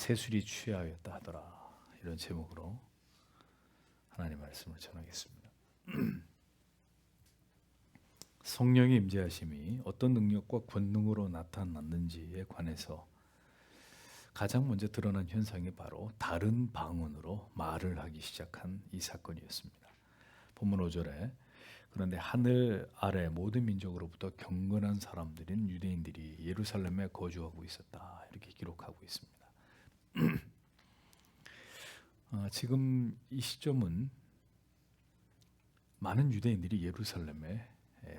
새술이 취하였다 하더라. 이런 제목으로 하나님의 말씀을 전하겠습니다. 성령의 임재하심이 어떤 능력과 권능으로 나타났는지에 관해서 가장 먼저 드러난 현상이 바로 다른 방언으로 말을 하기 시작한 이 사건이었습니다. 본문 5절에 그런데 하늘 아래 모든 민족으로부터 경건한 사람들인 유대인들이 예루살렘에 거주하고 있었다. 이렇게 기록하고 있습니다. 지금 이 시점은 많은 유대인들이 예루살렘에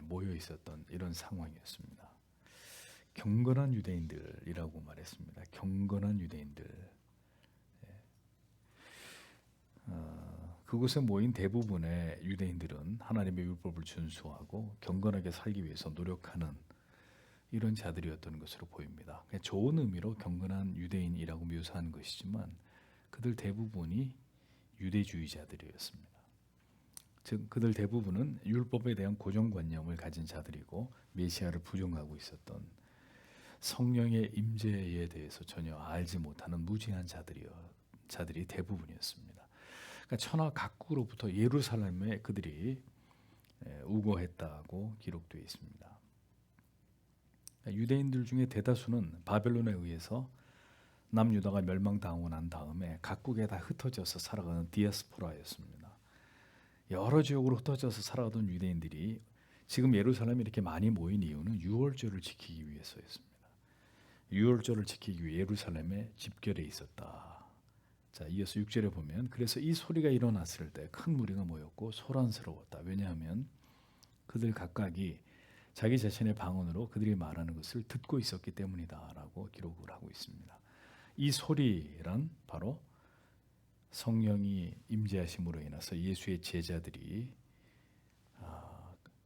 모여 있었던 이런 상황이었습니다. 경건한 유대인들이라고 말했습니다. 경건한 유대인들. 그곳에 모인 대부분의 유대인들은 하나님의 율법을 준수하고 경건하게 살기 위해서 노력하는 이런 자들이었던 것으로 보입니다. 좋은 의미로 경건한 유대인이라고 묘사한 것이지만 그들 대부분이 유대주의자들이었습니다. 즉 그들 대부분은 율법에 대한 고정관념을 가진 자들이고 메시아를 부정하고 있었던 성령의 임재에 대해서 전혀 알지 못하는 무지한 자들이 대부분이었습니다. 그러니까 천하 각국으로부터 예루살렘에 그들이 우거했다고 기록되어 있습니다. 유대인들 중에 대다수는 바벨론에 의해서 남유다가 멸망당하고 난 다음에 각국에 다 흩어져서 살아가는 디아스포라였습니다. 여러 지역으로 흩어져서 살아가던 유대인들이 지금 예루살렘에 이렇게 많이 모인 이유는 유월절을 지키기 위해서였습니다. 유월절을 지키기 위해 예루살렘에 집결해 있었다. 자, 이어서 6절에 보면 그래서 이 소리가 일어났을 때 큰 무리가 모였고 소란스러웠다. 왜냐하면 그들 각각이 자기 자신의 방언으로 그들이 말하는 것을 듣고 있었기 때문이다라고 기록을 하고 있습니다. 이 소리란 바로 성령이 임재하심으로 인해서 예수의 제자들이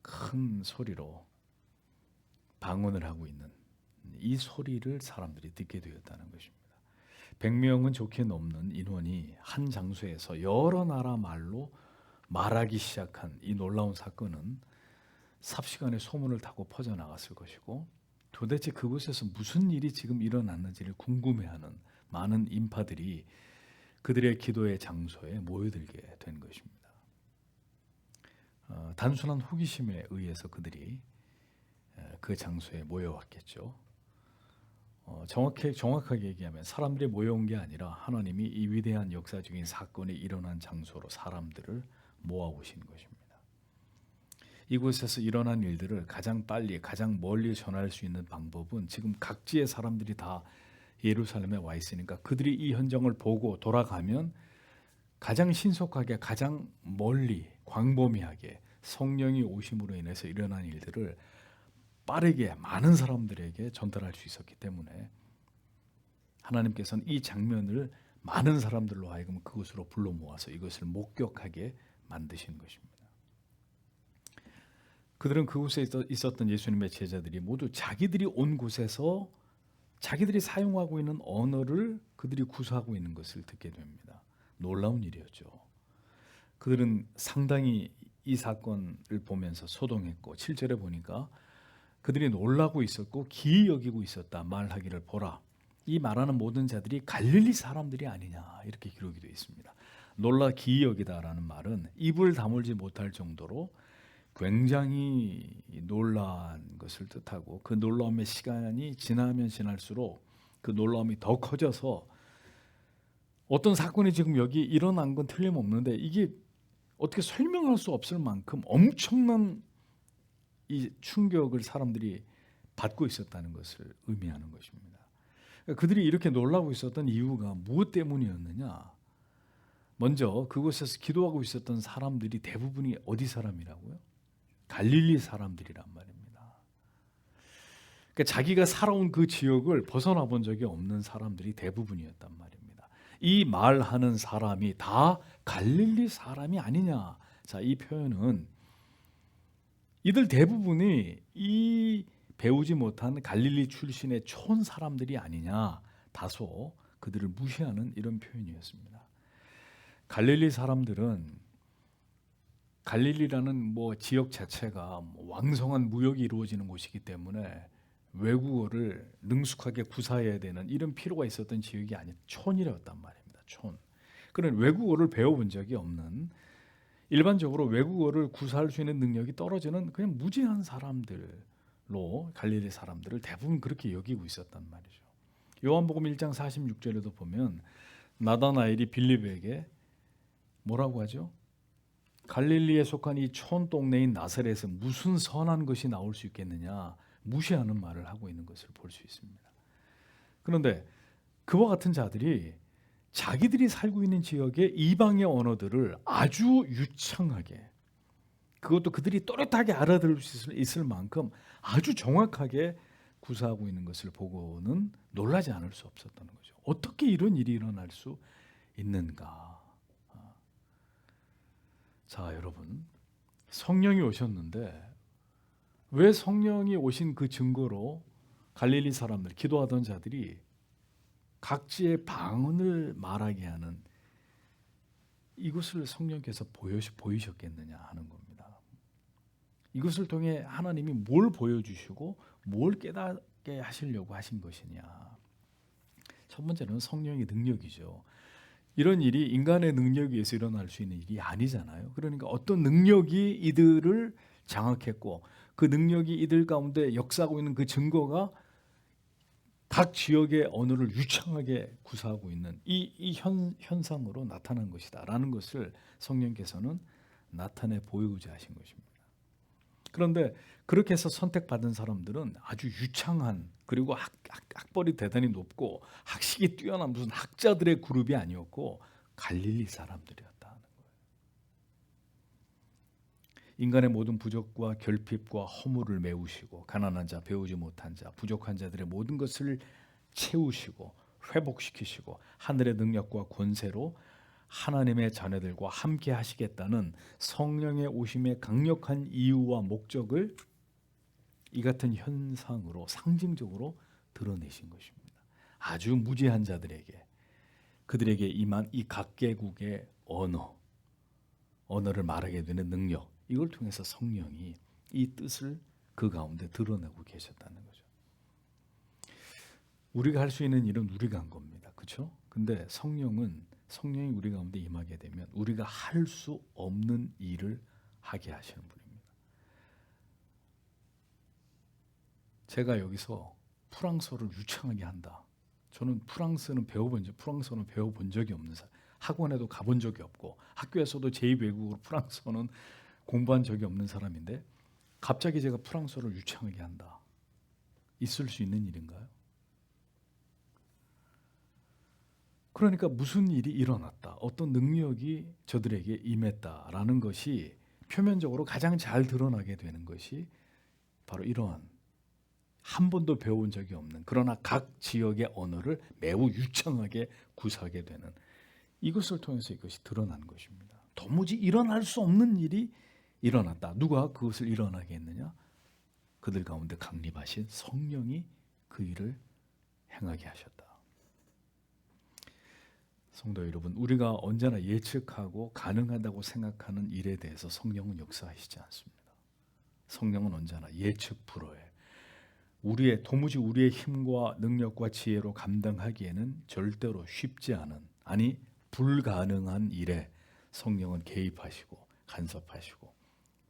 큰 소리로 방언을 하고 있는 이 소리를 사람들이 듣게 되었다는 것입니다. 100명은 좋게 넘는 인원이 한 장소에서 여러 나라 말로 말하기 시작한 이 놀라운 사건은 삽시간에 소문을 타고 퍼져나갔을 것이고 도대체 그곳에서 무슨 일이 지금 일어났는지를 궁금해하는 많은 인파들이 그들의 기도의 장소에 모여들게 된 것입니다. 단순한 호기심에 의해서 그들이 그 장소에 모여왔겠죠. 정확하게 얘기하면 사람들이 모여온 게 아니라 하나님이 이 위대한 역사적인 사건이 일어난 장소로 사람들을 모아오신 것입니다. 이곳에서 일어난 일들을 가장 빨리 가장 멀리 전할 수 있는 방법은 지금 각지의 사람들이 다 예루살렘에 와 있으니까 그들이 이 현장을 보고 돌아가면 가장 신속하게 가장 멀리 광범위하게 성령이 오심으로 인해서 일어난 일들을 빠르게 많은 사람들에게 전달할 수 있었기 때문에 하나님께서는 이 장면을 많은 사람들로 하여금 그곳으로 불러 모아서 이것을 목격하게 만드신 것입니다. 그들은 그곳에 있었던 예수님의 제자들이 모두 자기들이 온 곳에서 자기들이 사용하고 있는 언어를 그들이 구사하고 있는 것을 듣게 됩니다. 놀라운 일이었죠. 그들은 상당히 이 사건을 보면서 소동했고 7절에 보니까 그들이 놀라고 있었고 기이 여기고 있었다. 말하기를 보라. 이 말하는 모든 자들이 갈릴리 사람들이 아니냐 이렇게 기록이 되어 있습니다. 놀라 기이 여기다라는 말은 입을 다물지 못할 정도로 굉장히 놀란 것을 뜻하고 그 놀라움의 시간이 지나면 지날수록 그 놀라움이 더 커져서 어떤 사건이 지금 여기 일어난 건 틀림없는데 이게 어떻게 설명할 수 없을 만큼 엄청난 이 충격을 사람들이 받고 있었다는 것을 의미하는 것입니다. 그들이 이렇게 놀라고 있었던 이유가 무엇 때문이었느냐? 먼저 그곳에서 기도하고 있었던 사람들이 대부분이 어디 사람이라고요? 갈릴리 사람들이란 말입니다. 그러니까 자기가 살아온 그 지역을 벗어나 본 적이 없는 사람들이 대부분이었단 말입니다. 이 말하는 사람이 다 갈릴리 사람이 아니냐? 자, 이 표현은 이들 대부분이 이 배우지 못한 갈릴리 출신의 촌 사람들이 아니냐, 다소 그들을 무시하는 이런 표현이었습니다. 갈릴리 사람들은 갈릴리라는 지역 자체가 왕성한 무역이 이루어지는 곳이기 때문에 외국어를 능숙하게 구사해야 되는 이런 필요가 있었던 지역이 아닌 촌이었단 말입니다. 촌. 그런 외국어를 배워본 적이 없는, 일반적으로 외국어를 구사할 수 있는 능력이 떨어지는 그냥 무지한 사람들로 갈릴리 사람들을 대부분 그렇게 여기고 있었단 말이죠. 요한복음 1장 46절에도 보면 나다나엘이 빌립에게 뭐라고 하죠? 갈릴리에 속한 이 촌 동네인 나사렛에서 무슨 선한 것이 나올 수 있겠느냐, 무시하는 말을 하고 있는 것을 볼 수 있습니다. 그런데 그와 같은 자들이 자기들이 살고 있는 지역의 이방의 언어들을 아주 유창하게, 그것도 그들이 또렷하게 알아들을 수 있을 만큼 아주 정확하게 구사하고 있는 것을 보고는 놀라지 않을 수 없었던 거죠. 어떻게 이런 일이 일어날 수 있는가? 자, 여러분, 성령이 오셨는데 왜 성령이 오신 그 증거로 갈릴리 사람들, 기도하던 자들이 각지의 방언을 말하게 하는 이것을 성령께서 보이셨겠느냐 하는 겁니다. 이것을 통해 하나님이 뭘 보여주시고 뭘 깨닫게 하시려고 하신 것이냐. 첫 번째는 성령의 능력이죠. 이런 일이 인간의 능력에 의해서 일어날 수 있는 일이 아니잖아요. 그러니까 어떤 능력이 이들을 장악했고 그 능력이 이들 가운데 역사하고 있는 그 증거가 각 지역의 언어를 유창하게 구사하고 있는 이 현상으로 나타난 것이다 라는 것을 성령께서는 나타내 보이고자 하신 것입니다. 그런데 그렇게 해서 선택받은 사람들은 아주 유창한, 그리고 학벌이 대단히 높고 학식이 뛰어난 무슨 학자들의 그룹이 아니었고 갈릴리 사람들이었다는 거예요. 인간의 모든 부족과 결핍과 허물을 메우시고 가난한 자, 배우지 못한 자, 부족한 자들의 모든 것을 채우시고 회복시키시고 하늘의 능력과 권세로 하나님의 자녀들과 함께 하시겠다는 성령의 오심의 강력한 이유와 목적을 이 같은 현상으로 상징적으로 드러내신 것입니다. 아주 무지한 자들에게, 그들에게 임한 이 각개국의 언어를 말하게 되는 능력, 이걸 통해서 성령이 이 뜻을 그 가운데 드러내고 계셨다는 거죠. 우리가 할 수 있는 일은 우리가 한 겁니다. 그렇죠? 근데 성령이 우리 가운데 임하게 되면 우리가 할 수 없는 일을 하게 하시는 분입니다. 제가 여기서 프랑스어를 유창하게 한다. 저는 프랑스어는 배워본 적이 없는 사람, 학원에도 가본 적이 없고 학교에서도 제2외국어로 프랑스어는 공부한 적이 없는 사람인데 갑자기 제가 프랑스어를 유창하게 한다. 있을 수 있는 일인가요? 그러니까 무슨 일이 일어났다, 어떤 능력이 저들에게 임했다라는 것이 표면적으로 가장 잘 드러나게 되는 것이 바로 이러한 한 번도 배워본 적이 없는, 그러나 각 지역의 언어를 매우 유창하게 구사하게 되는 이것을 통해서 이것이 드러난 것입니다. 도무지 일어날 수 없는 일이 일어났다. 누가 그것을 일어나게 했느냐? 그들 가운데 강림하신 성령이 그 일을 행하게 하셨다. 성도 여러분, 우리가 언제나 예측하고 가능하다고 생각하는 일에 대해서 성령은 역사하시지 않습니다. 성령은 언제나 예측 불허해. 도무지 우리의 힘과 능력과 지혜로 감당하기에는 절대로 쉽지 않은, 아니 불가능한 일에 성령은 개입하시고 간섭하시고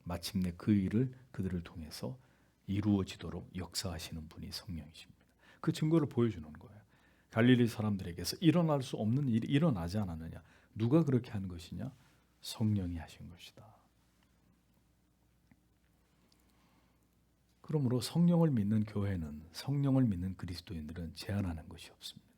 마침내 그 일을 그들을 통해서 이루어지도록 역사하시는 분이 성령이십니다. 그 증거를 보여주는 거예요. 갈릴리 사람들에게서 일어날 수 없는 일이 일어나지 않았느냐? 누가 그렇게 한 것이냐? 성령이 하신 것이다. 그러므로 성령을 믿는 교회는, 성령을 믿는 그리스도인들은 제한하는 것이 없습니다.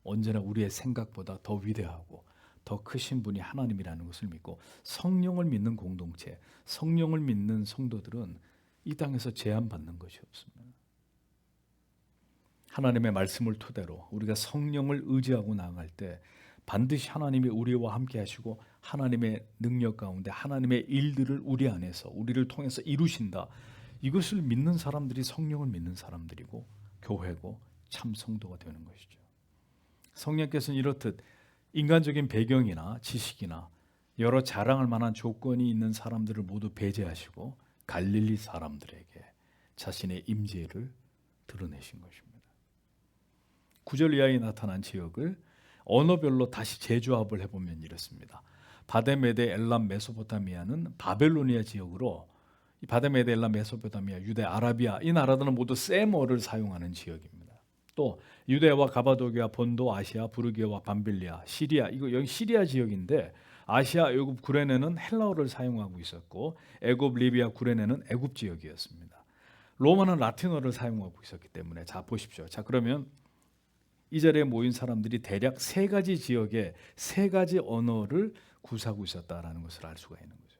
언제나 우리의 생각보다 더 위대하고 더 크신 분이 하나님이라는 것을 믿고 성령을 믿는 공동체, 성령을 믿는 성도들은 이 땅에서 제한받는 것이 없습니다. 하나님의 말씀을 토대로 우리가 성령을 의지하고 나아갈 때 반드시 하나님이 우리와 함께 하시고 하나님의 능력 가운데 하나님의 일들을 우리 안에서 우리를 통해서 이루신다. 이것을 믿는 사람들이 성령을 믿는 사람들이고 교회고 참 성도가 되는 것이죠. 성령께서는 이렇듯 인간적인 배경이나 지식이나 여러 자랑할 만한 조건이 있는 사람들을 모두 배제하시고 갈릴리 사람들에게 자신의 임재를 드러내신 것입니다. 9절 이하에 나타난 지역을 언어별로 다시 재조합을 해보면 이렇습니다. 바데메데, 엘람, 메소포타미아는 바벨로니아 지역으로, 이 바데메데, 엘람, 메소포타미아, 유대, 아라비아 이 나라들은 모두 세머를 사용하는 지역입니다. 또 유대와 가바도기아, 본도, 아시아, 부르기아와 밤빌리아, 시리아, 이거 여기 시리아 지역인데 아시아, 애굽, 구레네는 헬라어를 사용하고 있었고 애굽, 리비아, 구레네는 애굽 지역이었습니다. 로마는 라틴어를 사용하고 있었기 때문에 자 보십시오. 자 그러면 이 자리에 모인 사람들이 대략 세 가지 지역에 세 가지 언어를 구사하고 있었다라는 것을 알 수가 있는 거죠.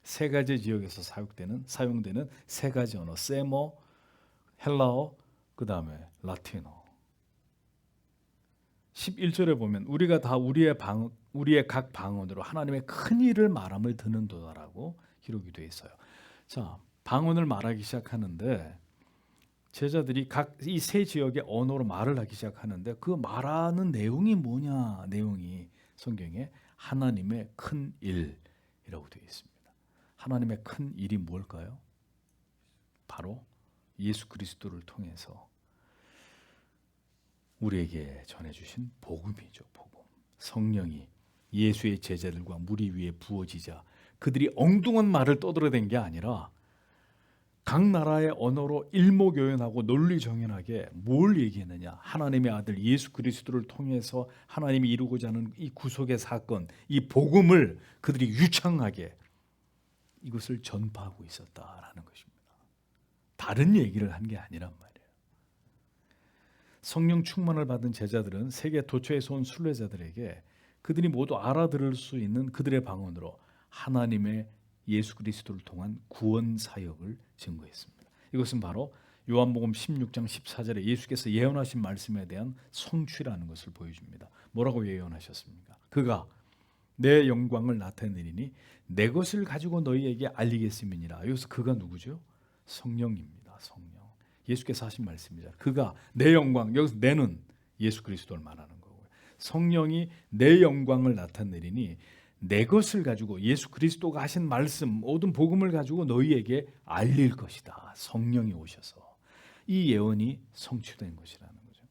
세 가지 지역에서 사용되는 세 가지 언어, 세머, 헬라어, 그 다음에 라틴어. 11절에 보면 우리가 다 우리의 각 방언으로 하나님의 큰 일을 말함을 듣는도다라고 기록이 되어 있어요. 자, 방언을 말하기 시작하는데 제자들이 각 이 세 지역의 언어로 말을 하기 시작하는데 그 말하는 내용이 뭐냐? 내용이 성경에 하나님의 큰 일이라고 되어 있습니다. 하나님의 큰 일이 뭘까요? 바로 예수 그리스도를 통해서 우리에게 전해주신 복음이죠. 복음. 성령이 예수의 제자들과 무리 위에 부어지자 그들이 엉뚱한 말을 떠들어댄 게 아니라 각 나라의 언어로 일목요연하고 논리정연하게 뭘 얘기했느냐? 하나님의 아들 예수 그리스도를 통해서 하나님이 이루고자 하는 이 구속의 사건, 이 복음을 그들이 유창하게 이것을 전파하고 있었다라는 것입니다. 다른 얘기를 한 게 아니란 말이에요. 성령 충만을 받은 제자들은 세계 도처에서 온 순례자들에게 그들이 모두 알아들을 수 있는 그들의 방언으로 하나님의 예수 그리스도를 통한 구원 사역을 증거했습니다. 이것은 바로 요한복음 16장 14절에 예수께서 예언하신 말씀에 대한 성취라는 것을 보여줍니다. 뭐라고 예언하셨습니까? 그가 내 영광을 나타내리니 내 것을 가지고 너희에게 알리겠음이니라. 여기서 그가 누구죠? 성령입니다. 성령. 예수께서 하신 말씀이잖아요. 그가 내 영광, 여기서 내는 예수 그리스도를 말하는 거고요. 성령이 내 영광을 나타내리니 내 것을 가지고 예수 그리스도가 하신 말씀 모든 복음을 가지고 너희에게 알릴 것이다. 성령이 오셔서 이 예언이 성취된 것이라는 거죠.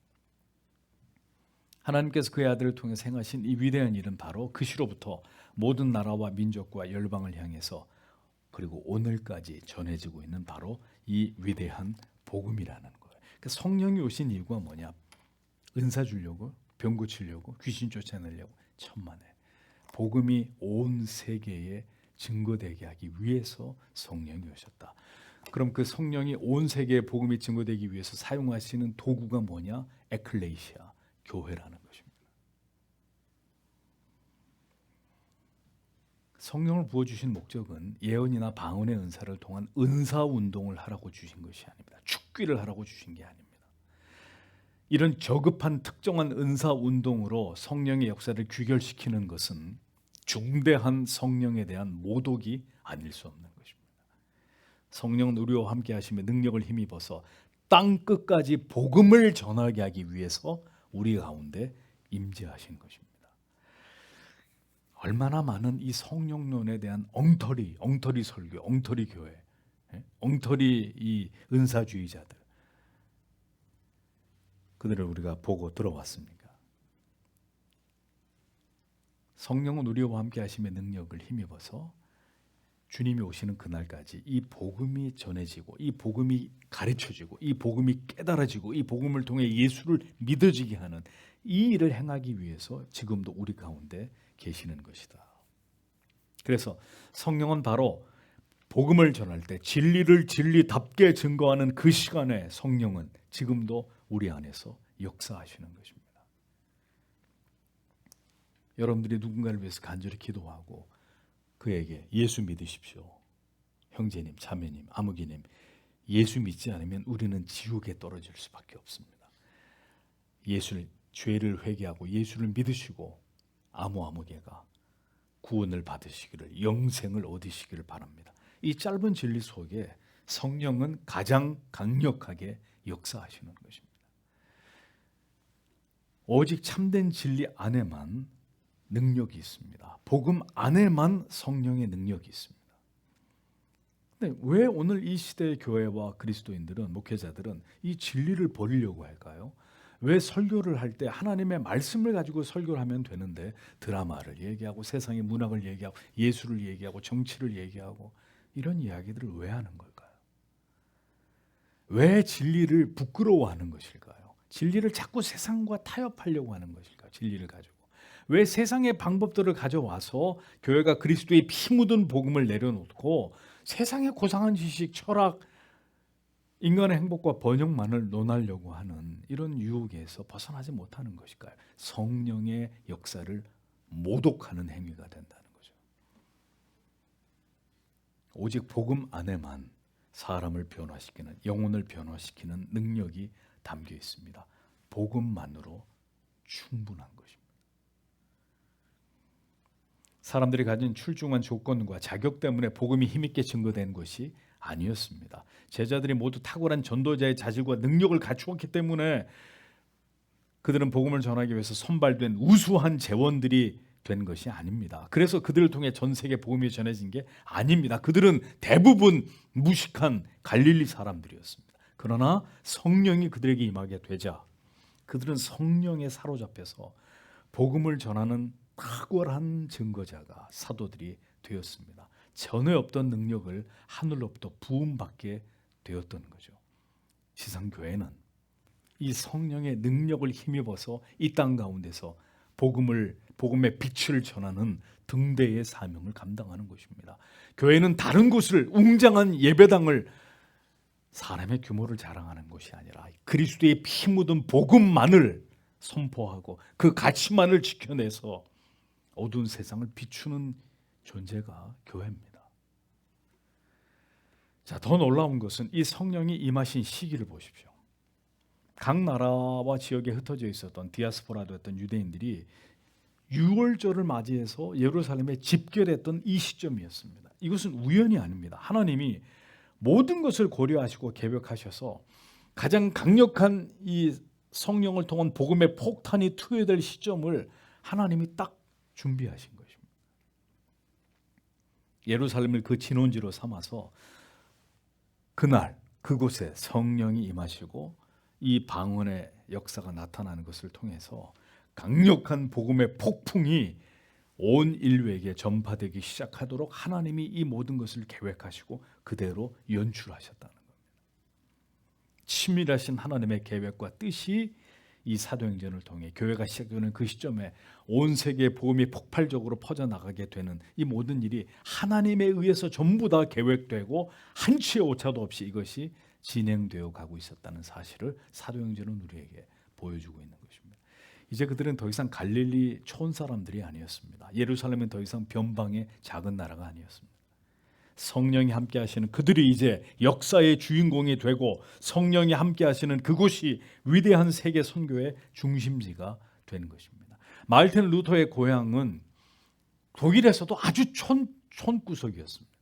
하나님께서 그의 아들을 통해 행하신 이 위대한 일은 바로 그 시로부터 모든 나라와 민족과 열방을 향해서 그리고 오늘까지 전해지고 있는 바로 이 위대한 복음이라는 거예요. 그러니까 성령이 오신 이유가 뭐냐? 은사 주려고, 병 고치려고, 귀신 쫓아내려고 천만에. 복음이 온 세계에 증거되게 하기 위해서 성령이 오셨다. 그럼 그 성령이 온 세계에 복음이 증거되기 위해서 사용하시는 도구가 뭐냐? 에클레시아, 교회라는 것입니다. 성령을 부어주신 목적은 예언이나 방언의 은사를 통한 은사운동을 하라고 주신 것이 아닙니다. 축기를 하라고 주신 게 아닙니다. 이런 저급한 특정한 은사운동으로 성령의 역사를 귀결시키는 것은 중대한 성령에 대한 모독이 아닐 수 없는 것입니다. 성령은 우리와 함께 하시며 능력을 힘입어서 땅 끝까지 복음을 전하게 하기 위해서 우리 가운데 임재하신 것입니다. 얼마나 많은 이 성령론에 대한 엉터리 설교, 엉터리 교회, 엉터리 이 은사주의자들, 그들을 우리가 보고 들어왔습니까? 성령은 우리와 함께 하심의 능력을 힘입어서 주님이 오시는 그날까지 이 복음이 전해지고 이 복음이 가르쳐지고 이 복음이 깨달아지고 이 복음을 통해 예수를 믿어지게 하는 이 일을 행하기 위해서 지금도 우리 가운데 계시는 것이다. 그래서 성령은 바로 복음을 전할 때 진리를 진리답게 증거하는 그 시간에 성령은 지금도 우리 안에서 역사하시는 것입니다. 여러분들이 누군가를 위해서 간절히 기도하고 그에게 예수 믿으십시오. 형제님, 자매님, 아무개님, 예수 믿지 않으면 우리는 지옥에 떨어질 수밖에 없습니다. 예수를 죄를 회개하고 예수를 믿으시고 아무개가 구원을 받으시기를, 영생을 얻으시기를 바랍니다. 이 짧은 진리 속에 성령은 가장 강력하게 역사하시는 것입니다. 오직 참된 진리 안에만 능력이 있습니다. 복음 안에만 성령의 능력이 있습니다. 근데 왜 오늘 이 시대의 교회와 그리스도인들은, 목회자들은 이 진리를 버리려고 할까요? 왜 설교를 할 때 하나님의 말씀을 가지고 설교를 하면 되는데 드라마를 얘기하고 세상의 문학을 얘기하고 예술을 얘기하고 정치를 얘기하고 이런 이야기들을 왜 하는 걸까요? 왜 진리를 부끄러워하는 것일까요? 진리를 자꾸 세상과 타협하려고 하는 것일까요? 진리를 가지고. 왜 세상의 방법들을 가져와서 교회가 그리스도의 피 묻은 복음을 내려놓고 세상의 고상한 지식, 철학, 인간의 행복과 번영만을 논하려고 하는 이런 유혹에서 벗어나지 못하는 것일까요? 성령의 역사를 모독하는 행위가 된다는 거죠. 오직 복음 안에만 사람을 변화시키는, 영혼을 변화시키는 능력이 담겨 있습니다. 복음만으로 충분한 것입니다. 사람들이 가진 출중한 조건과 자격 때문에 복음이 힘있게 증거된 것이 아니었습니다. 제자들이 모두 탁월한 전도자의 자질과 능력을 갖추었기 때문에 그들은 복음을 전하기 위해서 선발된 우수한 제원들이 된 것이 아닙니다. 그래서 그들을 통해 전 세계 복음이 전해진 게 아닙니다. 그들은 대부분 무식한 갈릴리 사람들이었습니다. 그러나 성령이 그들에게 임하게 되자 그들은 성령에 사로잡혀서 복음을 전하는 탁월한 증거자가, 사도들이 되었습니다. 전에 없던 능력을 하늘로부터 부음받게 되었던 거죠. 지상교회는 이 성령의 능력을 힘입어서 이 땅 가운데서 복음의 빛을 전하는 등대의 사명을 감당하는 것입니다. 교회는 다른 곳을, 웅장한 예배당을, 사람의 규모를 자랑하는 것이 아니라 그리스도의 피 묻은 복음만을 선포하고 그 가치만을 지켜내서 어두운 세상을 비추는 존재가 교회입니다. 자, 더 놀라운 것은 이 성령이 임하신 시기를 보십시오. 각 나라와 지역에 흩어져 있었던 디아스포라였던 유대인들이 6월절을 맞이해서 예루살렘에 집결했던 이 시점이었습니다. 이것은 우연이 아닙니다. 하나님이 모든 것을 고려하시고 계획하셔서 가장 강력한 이 성령을 통한 복음의 폭탄이 투여될 시점을 하나님이 딱 준비하신 것입니다. 예루살렘을 그 진원지로 삼아서 그날 그곳에 성령이 임하시고 이 방언의 역사가 나타나는 것을 통해서 강력한 복음의 폭풍이 온 인류에게 전파되기 시작하도록 하나님이 이 모든 것을 계획하시고 그대로 연출하셨다는 겁니다. 치밀하신 하나님의 계획과 뜻이 이 사도행전을 통해 교회가 시작되는 그 시점에 온 세계에 복음이 폭발적으로 퍼져나가게 되는 이 모든 일이 하나님에 의해서 전부 다 계획되고 한치의 오차도 없이 이것이 진행되어 가고 있었다는 사실을 사도행전은 우리에게 보여주고 있는 것입니다. 이제 그들은 더 이상 갈릴리 촌 사람들이 아니었습니다. 예루살렘은 더 이상 변방의 작은 나라가 아니었습니다. 성령이 함께 하시는 그들이 이제 역사의 주인공이 되고 성령이 함께 하시는 그곳이 위대한 세계 선교의 중심지가 된 것입니다. 마르틴 루터의 고향은 독일에서도 아주 촌구석이었습니다.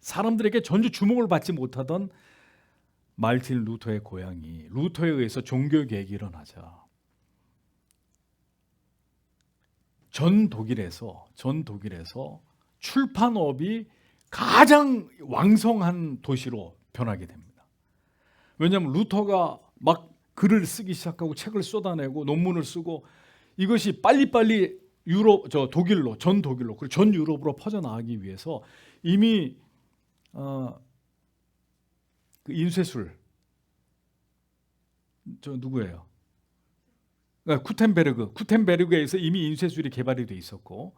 사람들에게 전혀 주목을 받지 못하던 마르틴 루터의 고향이 루터에 의해서 종교개혁이 일어나자 전 독일에서 출판업이 가장 왕성한 도시로 변하게 됩니다. 왜냐하면 루터가 막 글을 쓰기 시작하고 책을 쏟아내고 논문을 쓰고 이것이 빨리빨리 독일로, 전 독일로, 그리고 전 유럽으로 퍼져나가기 위해서 이미 그 인쇄술 누구예요? 쿠텐베르그에서 이미 인쇄술이 개발이 돼 있었고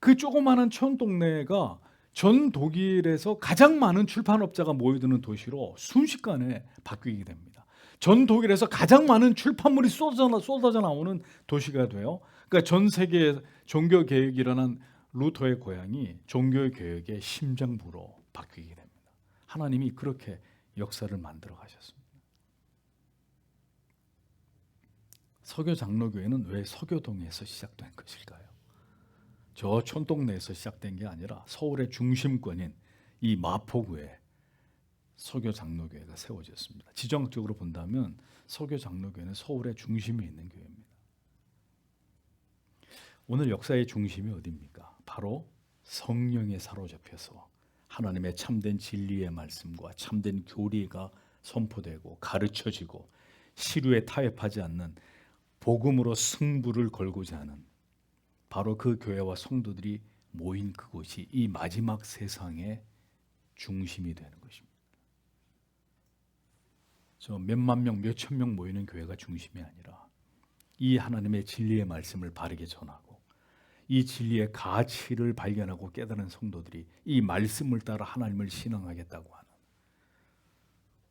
그 조그마한 촌 동네가 전 독일에서 가장 많은 출판업자가 모여드는 도시로 순식간에 바뀌게 됩니다. 전 독일에서 가장 많은 출판물이 쏟아져 나오는 도시가 돼요. 그러니까 전 세계에 종교 개혁이 일어난 루터의 고향이 종교 개혁의 심장부로 바뀌게 됩니다. 하나님이 그렇게 역사를 만들어 가셨습니다. 서교 장로교회는 왜 서교동에서 시작된 것일까요? 저 촌동네에서 시작된 게 아니라 서울의 중심권인 이 마포구에 서교 장로교회가 세워졌습니다. 지정학적으로 본다면 서교 장로교회는 서울의 중심에 있는 교회입니다. 오늘 역사의 중심이 어디입니까? 바로 성령에 사로잡혀서 하나님의 참된 진리의 말씀과 참된 교리가 선포되고 가르쳐지고 시류에 타협하지 않는 복음으로 승부를 걸고자 하는 바로 그 교회와 성도들이 모인 그곳이 이 마지막 세상의 중심이 되는 것입니다. 저 몇만 명, 몇천 명 모이는 교회가 중심이 아니라 이 하나님의 진리의 말씀을 바르게 전하고 이 진리의 가치를 발견하고 깨달은 성도들이 이 말씀을 따라 하나님을 신앙하겠다고 하는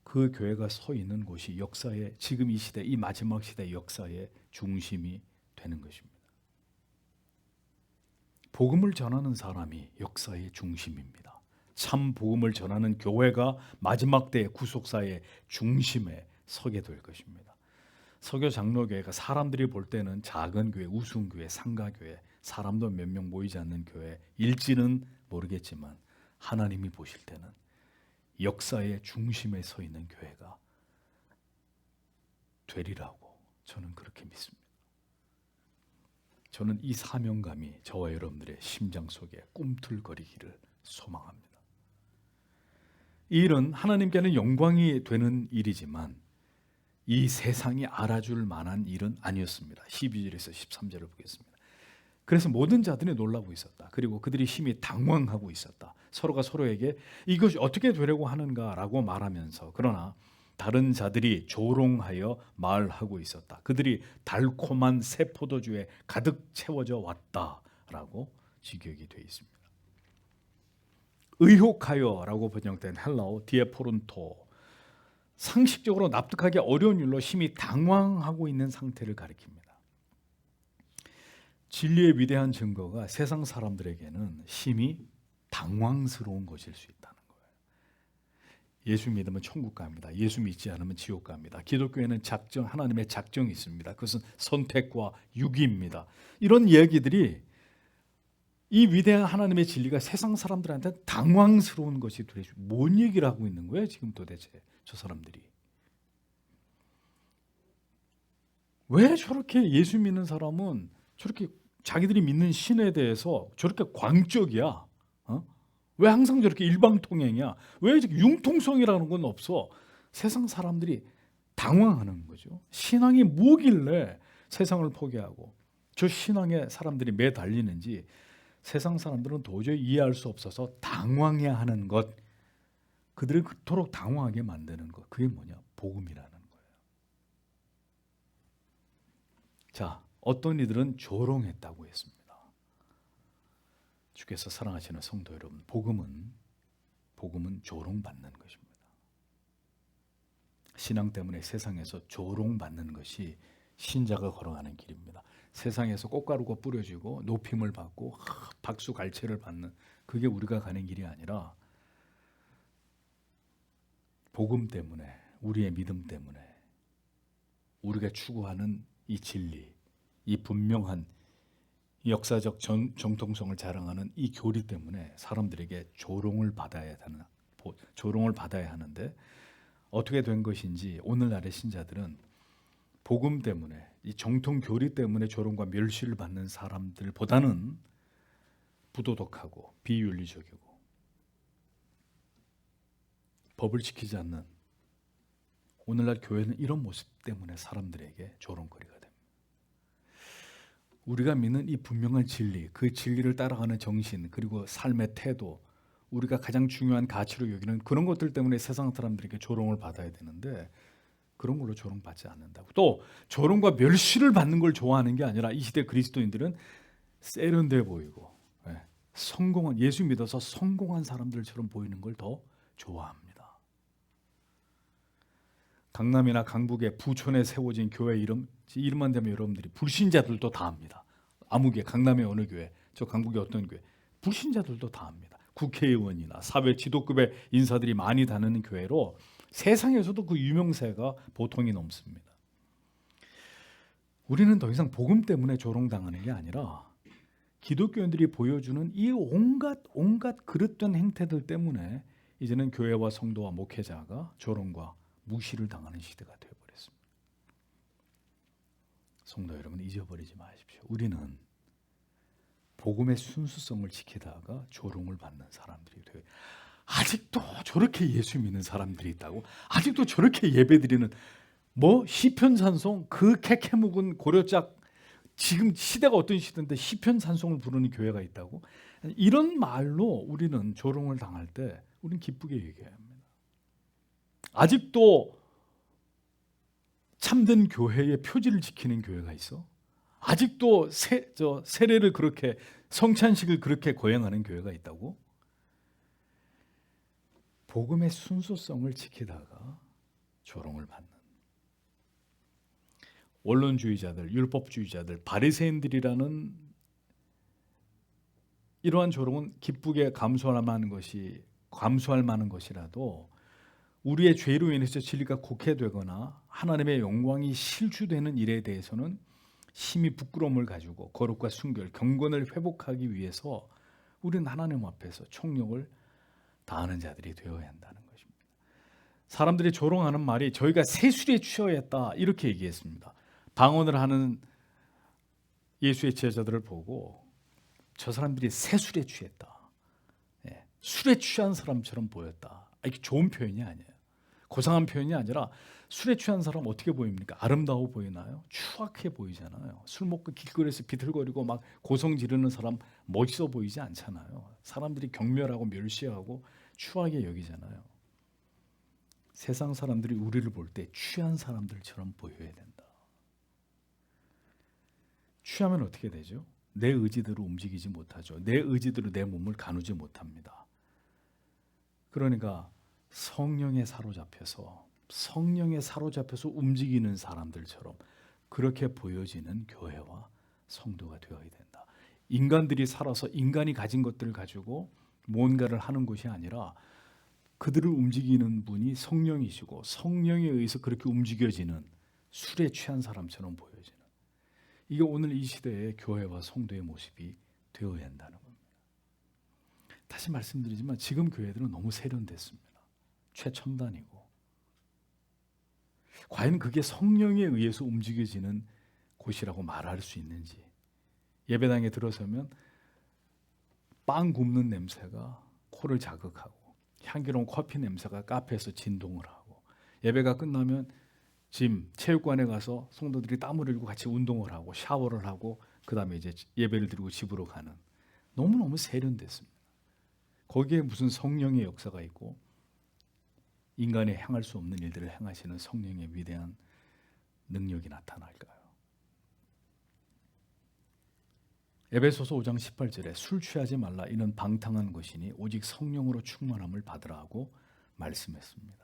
그 교회가 서 있는 곳이 역사의 지금 이 시대, 이 마지막 시대 역사의 중심이 되는 것입니다. 복음을 전하는 사람이 역사의 중심입니다. 참 복음을 전하는 교회가 마지막 때의 구속사의 중심에 서게 될 것입니다. 서교 장로교회가 사람들이 볼 때는 작은 교회, 우스운교회, 상가교회, 사람도 몇 명 모이지 않는 교회일지는 모르겠지만 하나님이 보실 때는 역사의 중심에 서 있는 교회가 되리라고 저는 그렇게 믿습니다. 저는 이 사명감이 저와 여러분들의 심장 속에 꿈틀거리기를 소망합니다. 이 일은 하나님께는 영광이 되는 일이지만 이 세상이 알아줄 만한 일은 아니었습니다. 12절에서 13절을 보겠습니다. 그래서 모든 자들이 놀라고 있었다. 그리고 그들이 심히 당황하고 있었다. 서로가 서로에게 이것이 어떻게 되려고 하는가라고 말하면서 그러나 다른 자들이 조롱하여 말하고 있었다. 그들이 달콤한 새 포도주에 가득 채워져 왔다라고 직역이 되어 있습니다. 의혹하여라고 번역된 헬라어 디에포른토, 상식적으로 납득하기 어려운 일로 심히 당황하고 있는 상태를 가리킵니다. 진리의 위대한 증거가 세상 사람들에게는 심히 당황스러운 것일 수 있다는 거예요. 예수 믿으면 천국 갑니다. 예수 믿지 않으면 지옥 갑니다. 기독교에는 작정, 하나님의 작정이 있습니다. 그것은 선택과 유기입니다. 이런 이야기들이 이 위대한 하나님의 진리가 세상 사람들한테 당황스러운 것이 되죠. 뭔 얘기를 하고 있는 거예요 지금 도대체 저 사람들이. 왜 저렇게 예수 믿는 사람은 저렇게 자기들이 믿는 신에 대해서 저렇게 광적이야? 왜 항상 저렇게 일방통행이야? 왜 융통성이라는 건 없어? 세상 사람들이 당황하는 거죠. 신앙이 뭐길래 세상을 포기하고 저 신앙에 사람들이 매달리는지 세상 사람들은 도저히 이해할 수 없어서 당황해야 하는 것, 그들을 그토록 당황하게 만드는 것, 그게 뭐냐? 복음이라는 거예요. 자, 어떤 이들은 조롱했다고 했습니다. 주께서 사랑하시는 성도 여러분, 복음은 조롱받는 것입니다. 신앙 때문에 세상에서 조롱받는 것이 신자가 걸어가는 길입니다. 세상에서 꽃가루가 뿌려지고 높임을 받고 박수 갈채를 받는, 그게 우리가 가는 길이 아니라 복음 때문에, 우리의 믿음 때문에, 우리가 추구하는 이 진리, 이 분명한 역사적 정통성을 자랑하는 이 교리 때문에 사람들에게 조롱을 받아야 하는데 어떻게 된 것인지 오늘날의 신자들은 복음 때문에, 이 정통 교리 때문에 조롱과 멸시를 받는 사람들보다는 부도덕하고 비윤리적이고 법을 지키지 않는 오늘날 교회는 이런 모습 때문에 사람들에게 조롱거리가 됩니다. 우리가 믿는 이 분명한 진리, 그 진리를 따라가는 정신, 그리고 삶의 태도, 우리가 가장 중요한 가치로 여기는 그런 것들 때문에 세상 사람들에게 조롱을 받아야 되는데 그런 걸로 조롱받지 않는다고. 또 조롱과 멸시를 받는 걸 좋아하는 게 아니라 이 시대 그리스도인들은 세련돼 보이고 성공한, 예수 믿어서 성공한 사람들처럼 보이는 걸 더 좋아합니다. 강남이나 강북의 부촌에 세워진 교회 이름만 대면 여러분들이 불신자들도 다 압니다. 아무개, 강남의 어느 교회, 저 강북의 어떤 교회, 불신자들도 다 압니다. 국회의원이나 사회 지도급의 인사들이 많이 다니는 교회로 세상에서도 그 유명세가 보통이 넘습니다. 우리는 더 이상 복음 때문에 조롱당하는 게 아니라 기독교인들이 보여주는 이 온갖 그릇된 행태들 때문에 이제는 교회와 성도와 목회자가 조롱과 무시를 당하는 시대가 되어버렸습니다. 성도 여러분, 잊어버리지 마십시오. 우리는 복음의 순수성을 지키다가 조롱을 받는 사람들이 돼요. 아직도 저렇게 예수 믿는 사람들이 있다고? 아직도 저렇게 예배드리는 뭐 시편 찬송 그 캐캐 묵은 고려짝 지금 시대가 어떤 시대인데 시편 찬송을 부르는 교회가 있다고? 이런 말로 우리는 조롱을 당할 때 우리는 기쁘게 얘기해야 합니다. 아직도 참된 교회의 표지를 지키는 교회가 있어? 아직도 세례를 그렇게 성찬식을 그렇게 거행하는 교회가 있다고? 복음의 순수성을 지키다가 조롱을 받는 원론주의자들, 율법주의자들, 바리새인들이라는 이러한 조롱은 기쁘게 감수할 만한 것이라도 우리의 죄로 인해서 진리가 곡해되거나 하나님의 영광이 실추되는 일에 대해서는 심히 부끄러움을 가지고 거룩과 순결, 경건을 회복하기 위해서 우리는 하나님 앞에서 총력을 다하는 자들이 되어야 한다는 것입니다. 사람들이 조롱하는 말이 저희가 세술에 취하였다 이렇게 얘기했습니다. 방언을 하는 예수의 제자들을 보고 저 사람들이 세술에 취했다. 술에 취한 사람처럼 보였다. 이게 좋은 표현이 아니에요. 고상한 표현이 아니라 술에 취한 사람 어떻게 보입니까? 아름다워 보이나요? 추악해 보이잖아요. 술 먹고 길거리에서 비틀거리고 막 고성 지르는 사람 멋있어 보이지 않잖아요. 사람들이 경멸하고 멸시하고 추하게 여기잖아요. 세상 사람들이 우리를 볼 때 취한 사람들처럼 보여야 된다. 취하면 어떻게 되죠? 내 의지대로 움직이지 못하죠. 내 의지대로 내 몸을 가누지 못합니다. 그러니까 성령에 사로잡혀서 움직이는 사람들처럼 그렇게 보여지는 교회와 성도가 되어야 된다. 인간들이 살아서 인간이 가진 것들을 가지고 뭔가를 하는 것이 아니라 그들을 움직이는 분이 성령이시고 성령에 의해서 그렇게 움직여지는 술에 취한 사람처럼 보여지는 이게 오늘 이 시대의 교회와 성도의 모습이 되어야 한다는 겁니다. 다시 말씀드리지만 지금 교회들은 너무 세련됐습니다. 최첨단이고 과연 그게 성령에 의해서 움직여지는 곳이라고 말할 수 있는지 예배당에 들어서면 빵 굽는 냄새가 코를 자극하고 향기로운 커피 냄새가 카페에서 진동을 하고 예배가 끝나면 체육관에 가서 성도들이 땀을 흘리고 같이 운동을 하고 샤워를 하고 그 다음에 이제 예배를 드리고 집으로 가는 너무너무 세련됐습니다. 거기에 무슨 성령의 역사가 있고 인간이 행할 수 없는 일들을 행하시는 성령의 위대한 능력이 나타날까요? 에베소서 5장 18절에 술 취하지 말라 이는 방탕한 것이니 오직 성령으로 충만함을 받으라 하고 말씀했습니다.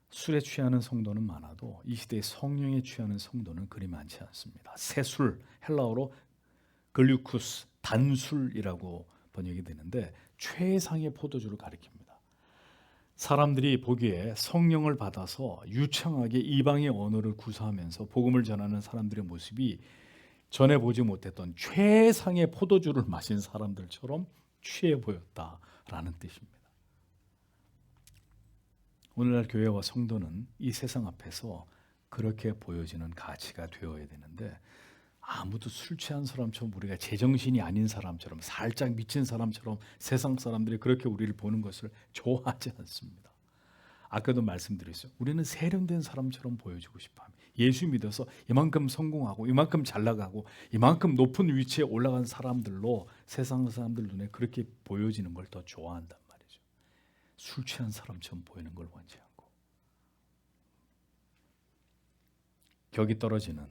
술에 취하는 성도는 많아도 이 시대에 성령에 취하는 성도는 그리 많지 않습니다. 새술, 헬라어로 글류쿠스, 단술이라고 번역이 되는데 최상의 포도주를 가리킵니다. 사람들이 보기에 성령을 받아서 유창하게 이방의 언어를 구사하면서 복음을 전하는 사람들의 모습이 전에 보지 못했던 최상의 포도주를 마신 사람들처럼 취해 보였다라는 뜻입니다. 오늘날 교회와 성도는 이 세상 앞에서 그렇게 보여지는 가치가 되어야 되는데 아무도 술 취한 사람처럼 우리가 제정신이 아닌 사람처럼 살짝 미친 사람처럼 세상 사람들이 그렇게 우리를 보는 것을 좋아하지 않습니다. 아까도 말씀드렸어요. 우리는 세련된 사람처럼 보여주고 싶어합니다. 예수 믿어서 이만큼 성공하고 이만큼 잘 나가고 이만큼 높은 위치에 올라간 사람들로 세상 사람들 눈에 그렇게 보여지는 걸 더 좋아한단 말이죠. 술 취한 사람처럼 보이는 걸 원치 않고 격이 떨어지는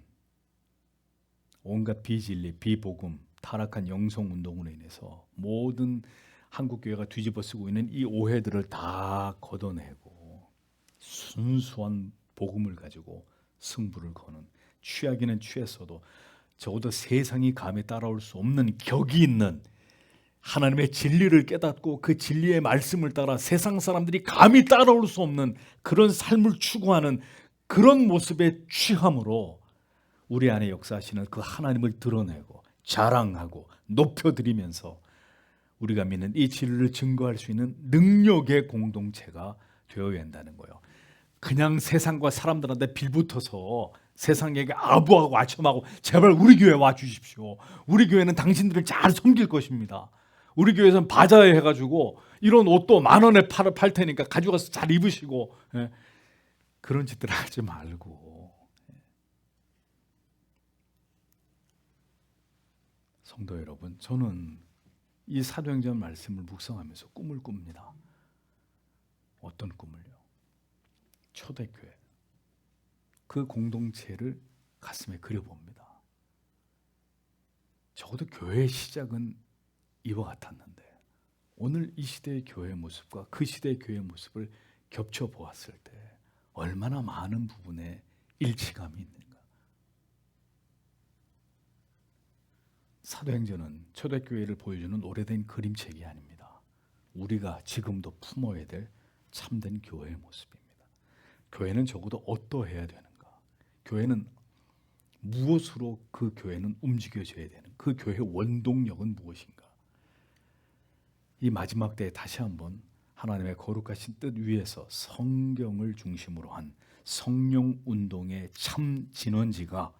온갖 비진리, 비복음, 타락한 영성운동으로 인해서 모든 한국교회가 뒤집어쓰고 있는 이 오해들을 다 걷어내고 순수한 복음을 가지고 승부를 거는 취하기는 취했어도 적어도 세상이 감히 따라올 수 없는 격이 있는 하나님의 진리를 깨닫고 그 진리의 말씀을 따라 세상 사람들이 감히 따라올 수 없는 그런 삶을 추구하는 그런 모습의 취함으로 우리 안에 역사하시는 그 하나님을 드러내고 자랑하고 높여드리면서 우리가 믿는 이 진리를 증거할 수 있는 능력의 공동체가 되어야 한다는 거예요. 그냥 세상과 사람들한테 빌붙어서 세상에게 아부하고 아첨하고 제발 우리 교회 와주십시오. 우리 교회는 당신들을 잘 섬길 것입니다. 우리 교회에서는 바자회 해가지고 이런 옷도 10,000원에 팔 테니까 가져가서 잘 입으시고, 예. 그런 짓들 하지 말고. 성도 여러분, 저는 이 사도행전 말씀을 묵상하면서 꿈을 꿉니다. 어떤 꿈을요? 초대교회, 그 공동체를 가슴에 그려봅니다. 적어도 교회의 시작은 이와 같았는데 오늘 이 시대의 교회의 모습과 그 시대의 교회의 모습을 겹쳐 보았을 때 얼마나 많은 부분에 일치감이 있는가. 사도행전은 초대교회를 보여주는 오래된 그림책이 아닙니다. 우리가 지금도 품어야 될 참된 교회의 모습입니다. 교회는 적어도 어떠해야 되는가? 교회는 무엇으로 그 교회는 움직여져야 되는, 그 교회의 원동력은 무엇인가? 이 마지막 때에 다시 한번 하나님의 거룩하신 뜻 위에서 성경을 중심으로 한 성령 운동의 참 진원지가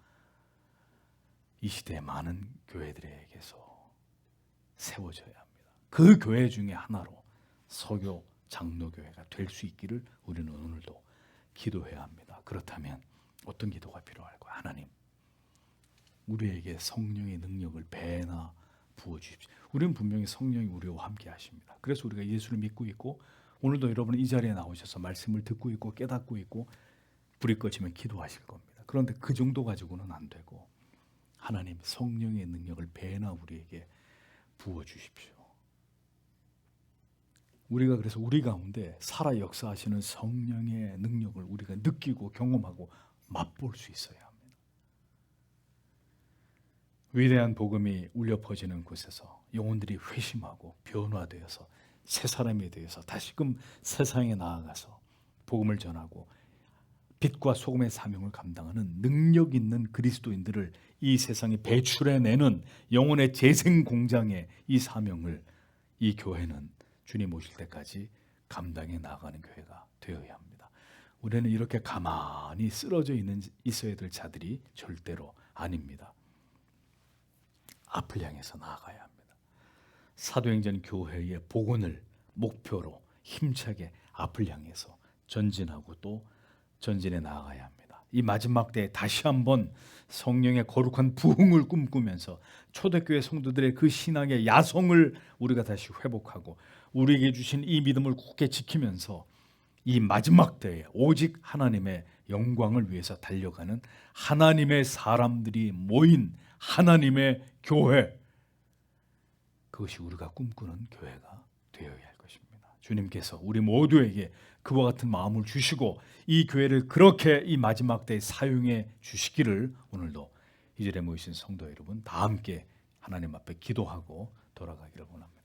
이 시대의 많은 교회들에게서 세워져야 합니다. 그 교회 중에 하나로 서교 장로교회가 될 수 있기를 우리는 오늘도 기도해야 합니다. 그렇다면 어떤 기도가 필요할까요? 하나님, 우리에게 성령의 능력을 배나 부어주십시오. 우리는 분명히 성령이 우리와 함께 하십니다. 그래서 우리가 예수를 믿고 있고 오늘도 여러분은 이 자리에 나오셔서 말씀을 듣고 있고 깨닫고 있고 불이 꺼지면 기도하실 겁니다. 그런데 그 정도 가지고는 안 되고 하나님 성령의 능력을 배나 우리에게 부어주십시오. 우리가 그래서 우리 가운데 살아 역사하시는 성령의 능력을 우리가 느끼고 경험하고 맛볼 수 있어야 합니다. 위대한 복음이 울려 퍼지는 곳에서 영혼들이 회심하고 변화되어서 새 사람이 되어서 다시금 세상에 나아가서 복음을 전하고 빛과 소금의 사명을 감당하는 능력 있는 그리스도인들을 이 세상에 배출해내는 영혼의 재생 공장의 이 사명을 이 교회는 주님 오실 때까지 감당해 나가는 교회가 되어야 합니다. 우리는 이렇게 가만히 쓰러져 있어야 될 자들이 절대로 아닙니다. 앞을 향해서 나아가야 합니다. 사도행전 교회의 복원을 목표로 힘차게 앞을 향해서 전진하고 또 전진해 나아가야 합니다. 이 마지막 때에 다시 한번 성령의 거룩한 부흥을 꿈꾸면서 초대교회 성도들의 그 신앙의 야성을 우리가 다시 회복하고 우리에게 주신 이 믿음을 굳게 지키면서 이 마지막 때에 오직 하나님의 영광을 위해서 달려가는 하나님의 사람들이 모인 하나님의 교회, 그것이 우리가 꿈꾸는 교회가 되어야 할 것입니다. 주님께서 우리 모두에게 그와 같은 마음을 주시고 이 교회를 그렇게 이 마지막 때에 사용해 주시기를 오늘도 이 자리에 모이신 성도 여러분 다 함께 하나님 앞에 기도하고 돌아가기를 원합니다.